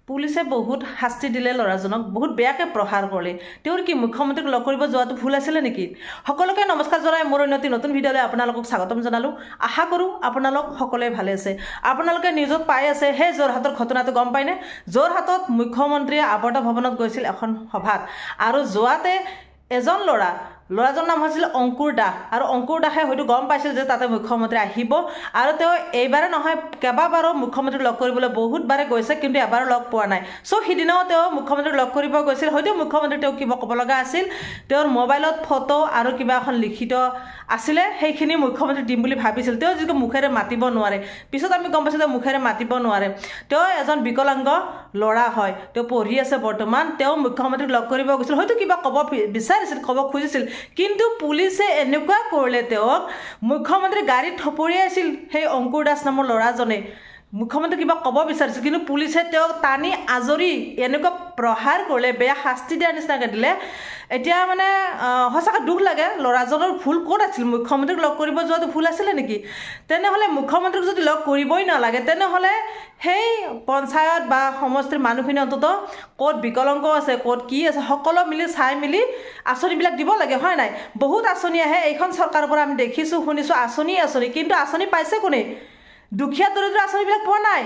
পুলিচে বহুত শাস্তি দিলে ল'ৰাজনক বহুত বেয়াকৈ প্ৰহাৰ কৰিলে তেওঁৰ কি মুখ্যমন্ত্ৰীক লগ কৰিব যোৱাটো ভুল আছিলে নেকি সকলোকে নমস্কাৰ জনাই মোৰ নতুন ভিডিঅ'লৈ আপোনালোকক স্বাগতম জনালোঁ আশা কৰোঁ আপোনালোক সকলোৱে ভালে আছে আপোনালোকে নিউজত পাই আছে হে যোৰহাটৰ ঘটনাটো গম পায়নে যোৰহাটত মুখ্যমন্ত্ৰীয়ে আৱৰ্ত ভৱনত গৈছিল এখন সভাত আৰু যোৱাতে এজন ল'ৰাজনৰ নাম হৈছিল অংকুৰ দাস আৰু অংকুৰ দাসে হয়তো গম পাইছিল যে তাতে মুখ্যমন্ত্ৰী আহিব আৰু তেওঁ এইবাৰে নহয় কেইবাবাৰো মুখ্যমন্ত্ৰীক লগ কৰিবলৈ বহুতবাৰে গৈছে কিন্তু এবাৰো লগ পোৱা নাই চ' সিদিনাও তেওঁ মুখ্যমন্ত্ৰীক লগ কৰিব গৈছিল হয়তো মুখ্যমন্ত্ৰী তেওঁ কিবা ক'ব লগা আছিল তেওঁৰ মোবাইলত ফটো আৰু কিবা এখন লিখিত আছিলে সেইখিনি মুখ্যমন্ত্ৰী দিম বুলি ভাবিছিল তেওঁ যিটো মুখেৰে মাতিব নোৱাৰে পিছত আমি গম পাইছোঁ যে মুখেৰে মাতিব নোৱাৰে তেওঁ এজন বিকলাংগ ল'ৰা হয় তেওঁ পঢ়ি আছে বৰ্তমান তেওঁ মুখ্যমন্ত্ৰীক লগ কৰিব গৈছিল হয়তো কিবা ক'ব বিচাৰিছিল ক'ব খুজিছিল কিন্তু পুলিচে এনেকুৱা কৰিলে তেওঁক মুখ্যমন্ত্ৰী গাড়ীত থপৰিয়াইছিল সেই অংকুৰ দাস নামৰ ল'ৰাজনে মুখ্যমন্ত্ৰী কিবা ক'ব বিচাৰিছিল কিন্তু পুলিচে তেওঁক টানি আজৰি এনেকুৱা প্ৰহাৰ কৰিলে বেয়া শাস্তি দিয়াৰ নিচিনাকৈ দিলে এতিয়া মানে সঁচাকৈ দুখ লাগে ল'ৰাজনৰ ভুল ক'ত আছিল মুখ্যমন্ত্ৰীক লগ কৰিব যোৱাটো ভুল আছিলে নেকি তেনেহ'লে মুখ্যমন্ত্ৰীক যদি লগ কৰিবই নালাগে তেনেহ'লে সেই পঞ্চায়ত বা সমষ্টিৰ মানুহখিনি অন্ততঃ ক'ত বিকলাংগ আছে ক'ত কি আছে সকলো মিলি চাই মেলি আঁচনিবিলাক দিব লাগে হয় নাই বহুত আঁচনি আহে এইখন চৰকাৰৰ পৰা আমি দেখিছোঁ শুনিছোঁ আঁচনি কিন্তু আঁচনি পাইছে কোনে দুখীয়া দৰিদ্ৰ আঁচনিবিলাক পোৱা নাই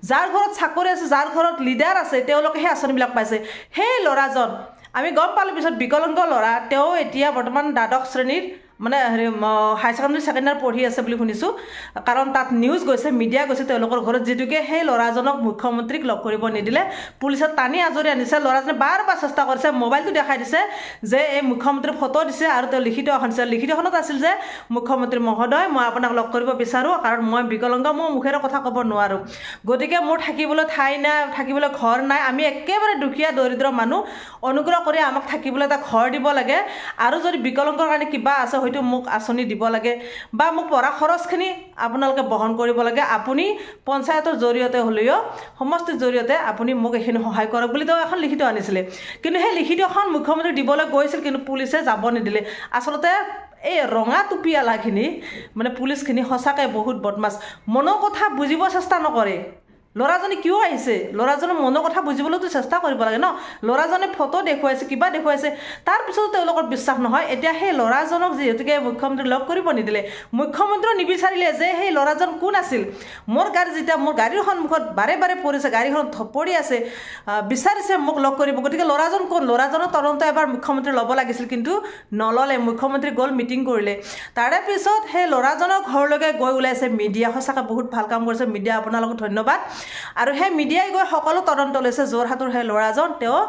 যাৰ ঘৰত চাকৰি আছে যাৰ ঘৰত লিডাৰ আছে তেওঁলোকে সেই আঁচনিবিলাক পাইছে সেই ল'ৰাজন আমি গম পালোঁ পিছত বিকলাংগ ল'ৰা তেওঁ এতিয়া বৰ্তমান দ্বাদশ শ্ৰেণীৰ মানে হাই ছেকেণ্ডেৰী ছেকেণ্ড ইয়াৰ পঢ়ি আছে বুলি শুনিছোঁ কাৰণ তাত নিউজ গৈছে মিডিয়া গৈছে তেওঁলোকৰ ঘৰত যিটোকে সেই ল'ৰাজনক মুখ্যমন্ত্ৰীক লগ কৰিব নিদিলে পুলিচে টানি আজৰি আনিছে ল'ৰাজনে বাৰ চেষ্টা কৰিছে মোবাইলটো দেখাই দিছে যে এই মুখ্যমন্ত্ৰীৰ ফটো দিছে আৰু তেওঁ লিখিত এখন দিছে লিখিতখনত আছিল যে মুখ্যমন্ত্ৰী মহোদয় মই আপোনাক লগ কৰিব বিচাৰোঁ কাৰণ মই বিকলাংগ মই মুখেৰে কথা ক'ব নোৱাৰোঁ গতিকে মোৰ থাকিবলৈ ঠাই নাই থাকিবলৈ ঘৰ নাই আমি একেবাৰে দুখীয়া দৰিদ্ৰ মানুহ অনুগ্ৰহ কৰি আমাক থাকিবলৈ এটা ঘৰ দিব লাগে আৰু যদি বিকলাংগৰ কাৰণে কিবা আছে হয়তো মোক আঁচনি দিব লাগে বা মোক পঢ়া খৰচখিনি আপোনালোকে বহন কৰিব লাগে আপুনি পঞ্চায়তৰ জৰিয়তে হ'লেও সমষ্টিৰ জৰিয়তে আপুনি মোক এইখিনি সহায় কৰক বুলি তেওঁ এখন লিখিত আনিছিলে কিন্তু সেই লিখিতখন মুখ্যমন্ত্ৰী দিবলৈ গৈছিল কিন্তু পুলিচে যাব নিদিলে আচলতে এই ৰঙা টুপিয়ালাখিনি মানে পুলিচখিনি সঁচাকৈ বহুত বদমাছ মনৰ কথা বুজিব চেষ্টা নকৰে ল'ৰাজনে কিয় আহিছে ল'ৰাজনৰ মনৰ কথা বুজিবলৈতো চেষ্টা কৰিব লাগে ন ল'ৰাজনে ফটো দেখুৱাইছে কিবা দেখুৱাইছে তাৰপিছতো তেওঁলোকৰ বিশ্বাস নহয় এতিয়া সেই ল'ৰাজনক যিহেতুকে মুখ্যমন্ত্ৰী লগ কৰিব নিদিলে মুখ্যমন্ত্ৰীও নিবিচাৰিলে যে সেই ল'ৰাজন কোন আছিল মোৰ গাড়ী যেতিয়া মোৰ গাড়ীৰ সন্মুখত বাৰে বাৰে পৰিছে গাড়ীখন থপৰি আছে বিচাৰিছে মোক লগ কৰিব গতিকে ল'ৰাজন কোন ল'ৰাজনৰ তদন্ত এবাৰ মুখ্যমন্ত্ৰী ল'ব লাগিছিল কিন্তু নল'লে মুখ্যমন্ত্ৰী গ'ল মিটিং কৰিলে তাৰে পিছত সেই ল'ৰাজনৰ ঘৰলৈকে গৈ ওলাইছে মিডিয়া সঁচাকৈ বহুত ভাল কাম কৰিছে মিডিয়া আপোনালোকক ধন্যবাদ আৰু সেই মিডিয়াই গৈ সকলো তদন্ত লৈছে যোৰহাটৰ সেই ল'ৰাজন তেওঁ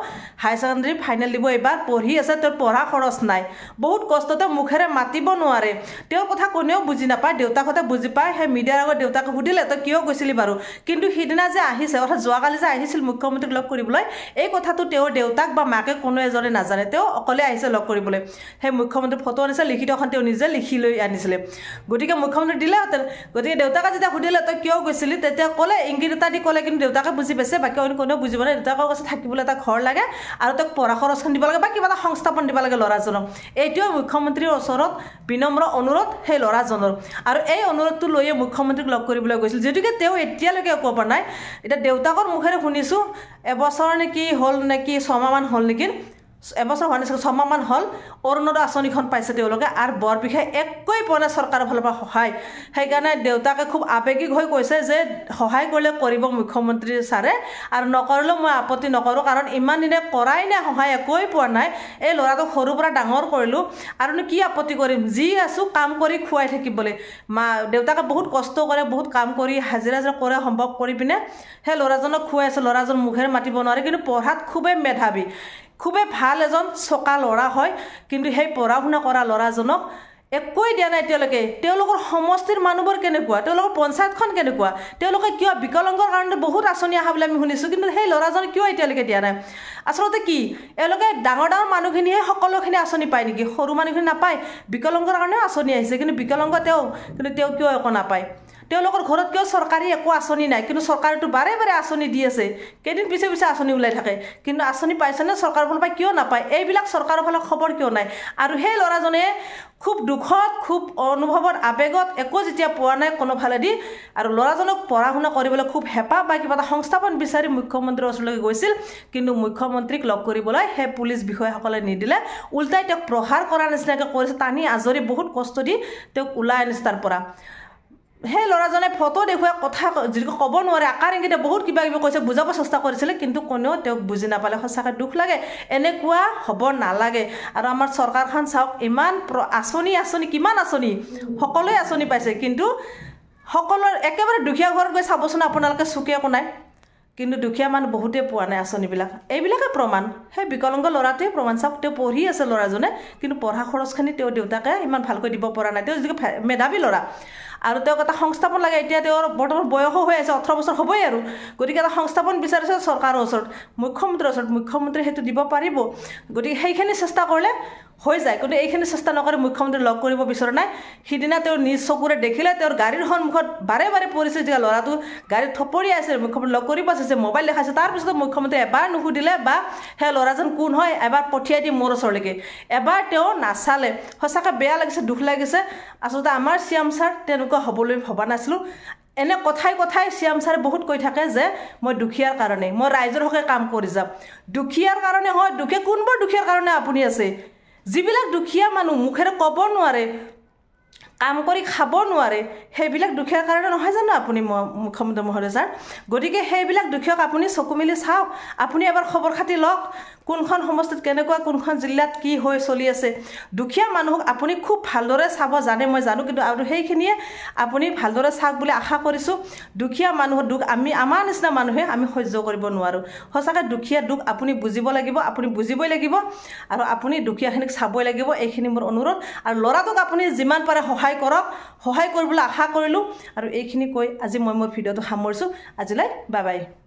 হাই ছেকেণ্ডেৰী ফাইনেল দিব এইবাৰ পঢ়ি আছে তেওঁৰ পঢ়া খৰচ নাই বহুত কষ্টতে মুখেৰে মাতিব নোৱাৰে তেওঁৰ কথা কোনেও বুজি নাপায় দেউতাকহঁতে বুজি পায় সেই মিডিয়াৰ আগত দেউতাকে সুধিলে তই কিয় গৈছিলি বাৰু কিন্তু সিদিনা যে আহিছে অৰ্থাৎ যোৱাকালি যে আহিছিল মুখ্যমন্ত্ৰীক লগ কৰিবলৈ এই কথাটো তেওঁৰ দেউতাক বা মাকে কোনো এজনে নাজানে তেওঁ অকলে আহিছে লগ কৰিবলৈ সেই মুখ্যমন্ত্ৰীৰ ফটো আনিছে লিখিতখন তেওঁ নিজে লিখি লৈ আনিছিলে গতিকে মুখ্যমন্ত্ৰী দিলেহেঁতেন গতিকে দেউতাকে যেতিয়া সুধিলে তই কিয় গৈছিলি তেতিয়া ক'লে ইংগিত এটা দি ক'লে কিন্তু দেউতাকে বুজি পাইছে বাকী অন্য কোনেও বুজিব নাই দেউতাকক কৈছে থাকিবলৈ এটা ঘৰ লাগে আৰু তেওঁক পঢ়া খৰচখন দিব লাগে বা কিবা এটা সংস্থাপন দিব লাগে ল'ৰাজনক এইটোৱে মুখ্যমন্ত্ৰীৰ ওচৰত বিনম্ৰ অনুৰোধ সেই ল'ৰাজনৰ আৰু এই অনুৰোধটো লৈয়ে মুখ্যমন্ত্ৰীক লগ কৰিবলৈ গৈছিল যিহেতুকে তেওঁ এতিয়ালৈকে একো পৰা নাই এতিয়া দেউতাকৰ মুখেৰে শুনিছোঁ এবছৰ নেকি হ'ল নেকি ছমাহমান হ'ল নেকি এবছৰ হোৱা নাছিল ছমাহমান হ'ল অৰুণোদয় আঁচনিখন পাইছে তেওঁলোকে আৰু বৰ বিশেষ একোৱেই পোৱা নাই চৰকাৰৰ ফালৰ পৰা সহায় সেইকাৰণে দেউতাকে খুব আৱেগিক হৈ কৈছে যে সহায় কৰিলে কৰিব মুখ্যমন্ত্ৰী ছাৰে আৰু নকৰিলেও মই আপত্তি নকৰোঁ কাৰণ ইমান দিনে কৰাই নাই সহায় একোৱেই পোৱা নাই এই ল'ৰাটোক সৰুৰ পৰা ডাঙৰ কৰিলোঁ আৰুনো কি আপত্তি কৰিম যি আছোঁ কাম কৰি খুৱাই থাকিবলৈ দেউতাকে বহুত কষ্ট কৰে বহুত কাম কৰি হাজিৰা কৰে সম্ভৱ কৰি পিনে সেই ল'ৰাজনক খুৱাই আছে ল'ৰাজন মুখেৰে মাতিব নোৱাৰে কিন্তু পঢ়াত খুবেই মেধাৱী খুবেই ভাল এজন চোকা ল'ৰা হয় কিন্তু সেই পঢ়া শুনা কৰা ল'ৰাজনক একোৱেই দিয়া নাই এতিয়ালৈকে তেওঁলোকৰ সমষ্টিৰ মানুহবোৰ কেনেকুৱা তেওঁলোকৰ পঞ্চায়তখন কেনেকুৱা তেওঁলোকে কিয় বিকলাংগৰ কাৰণে বহুত আঁচনি অহা বুলি আমি শুনিছোঁ কিন্তু সেই ল'ৰাজনে কিয় এতিয়ালৈকে দিয়া নাই আচলতে কি এওঁলোকে ডাঙৰ মানুহখিনিহে সকলোখিনি আঁচনি পায় নেকি সৰু মানুহখিনি নাপায় বিকলাংগৰ কাৰণেও আঁচনি আহিছে কিন্তু বিকলাংগ তেওঁ কিয় একো নাপায় তেওঁলোকৰ ঘৰত কিয় চৰকাৰী একো আঁচনি নাই কিন্তু চৰকাৰেতো বাৰে বাৰে আঁচনি দি আছে কেইদিন পিছে পিছে আঁচনি ওলাই থাকে কিন্তু আঁচনি পাইছেনে চৰকাৰৰ ফালৰ পৰা কিয় নাপায় এইবিলাক চৰকাৰৰ ফালে খবৰ কিয় নাই আৰু সেই ল'ৰাজনে খুব দুখত খুব অনুভৱত আবেগত একো যেতিয়া পোৱা নাই কোনোফালেদি আৰু ল'ৰাজনক পঢ়া শুনা কৰিবলৈ খুব হেঁপাহ বা কিবা এটা সংস্থাপন বিচাৰি মুখ্যমন্ত্ৰীৰ ওচৰলৈ গৈছিল কিন্তু মুখ্যমন্ত্ৰীক লগ কৰিবলৈ সেই পুলিচ বিষয়াসকলে নিদিলে উল্টাই তেওঁক প্ৰহাৰ কৰাৰ নিচিনাকৈ কৰিছে টানি আজৰি বহুত কষ্ট দি তেওঁক ওলাই আনিছে তাৰ পৰা সেই ল'ৰাজনে ফটো দেখুৱাই কথা যিটো ক'ব নোৱাৰে আকাৰ ইংগিতে বহুত কিবা কিবি কৈছে বুজাব চেষ্টা কৰিছিলে কিন্তু কোনেও তেওঁক বুজি নাপালে সঁচাকৈ দুখ লাগে এনেকুৱা হ'ব নালাগে আৰু আমাৰ চৰকাৰখন চাওক ইমান আঁচনি কিমান আঁচনি সকলোৱে আঁচনি পাইছে কিন্তু সকলোৰ একেবাৰে দুখীয়া ঘৰত গৈ চাবচোন আপোনালোকে চুকে একো নাই কিন্তু দুখীয়া মানুহ বহুতেই পোৱা নাই আঁচনিবিলাক এইবিলাকে প্ৰমাণ সেই বিকলাংগ ল'ৰাটোৱে প্ৰমাণ চাওক তেওঁ পঢ়ি আছে ল'ৰাজনে কিন্তু পঢ়া খৰচখিনি তেওঁৰ দেউতাকে ইমান ভালকৈ দিব পৰা নাই তেওঁ যিটো মেধাৱী ল'ৰা আৰু তেওঁক এটা সংস্থাপন লাগে এতিয়া তেওঁৰ বৰ্তমান বয়সো হৈ আছে 18 বছৰ হ'বই আৰু গতিকে এটা সংস্থাপন বিচাৰিছে চৰকাৰৰ ওচৰত মুখ্যমন্ত্ৰীৰ ওচৰত মুখ্যমন্ত্ৰীয়ে সেইটো দিব পাৰিব গতিকে সেইখিনি চেষ্টা কৰিলে হৈ যায় কিন্তু এইখিনি চেষ্টা নকৰি মুখ্যমন্ত্ৰী লগ কৰিব বিচৰা নাই সিদিনা তেওঁ নিজ চকুৰে দেখিলে তেওঁৰ গাড়ীৰ সন্মুখত বাৰে বাৰে পৰিছে যে ল'ৰাটো গাড়ীত থপৰি আছে মুখ্যমন্ত্ৰী লগ কৰিব চাইছে মোবাইল দেখাইছে তাৰপিছত মুখ্যমন্ত্ৰী এবাৰ নুসুধিলে বা সেই ল'ৰাজন কোন হয় এবাৰ পঠিয়াই দি মোৰ ওচৰলৈকে এবাৰ তেওঁ নাচালে সঁচাকৈ বেয়া লাগিছে দুখ লাগিছে আচলতে আমাৰ চিএম ছাৰ তেনেকুৱা হ'বলৈ ভবা নাছিলোঁ এনে কথাই চিএম ছাৰে বহুত কৈ থাকে যে মই দুখীয়াৰ কাৰণে মই ৰাইজৰ হকে কাম কৰি যাম দুখীয়াৰ কাৰণে হয় দুখীয়া কোনবোৰ দুখীয়াৰ কাৰণে আপুনি আছে যিবিলাক দুখীয়া মানুহ মুখেৰে ক'ব নোৱাৰে কাম কৰি খাব নোৱাৰে সেইবিলাক দুখীয়াৰ কাৰণে নহয় জানো আপুনি মুখ্যমন্ত্ৰী মহোদয় ছাৰ গতিকে সেইবিলাক দুখীয়াক আপুনি চকু মেলি চাওক আপুনি এবাৰ খবৰ খাতি লওক কোনখন সমষ্টিত কেনেকুৱা কোনখন জিলাত কি হৈ চলি আছে দুখীয়া মানুহক আপুনি খুব ভালদৰে চাব জানে মই জানো কিন্তু আৰু সেইখিনিয়ে আপুনি ভালদৰে চাওক বুলি আশা কৰিছোঁ দুখীয়া মানুহৰ দুখ আমাৰ নিচিনা মানুহে আমি সহ্য কৰিব নোৱাৰোঁ সঁচাকৈ দুখীয়া দুখ আপুনি বুজিব লাগিব আপুনি বুজিবই লাগিব আৰু আপুনি দুখীয়াখিনিক চাবই লাগিব এইখিনি মোৰ অনুৰোধ আৰু ল'ৰাটোক আপুনি যিমান পাৰে সহায় কৰক সহায় কৰিবলৈ আশা কৰিলোঁ আৰু এইখিনি কৈ আজি মই মোৰ ভিডিঅ'টো সামৰিছোঁ আজিলৈ বাই বাই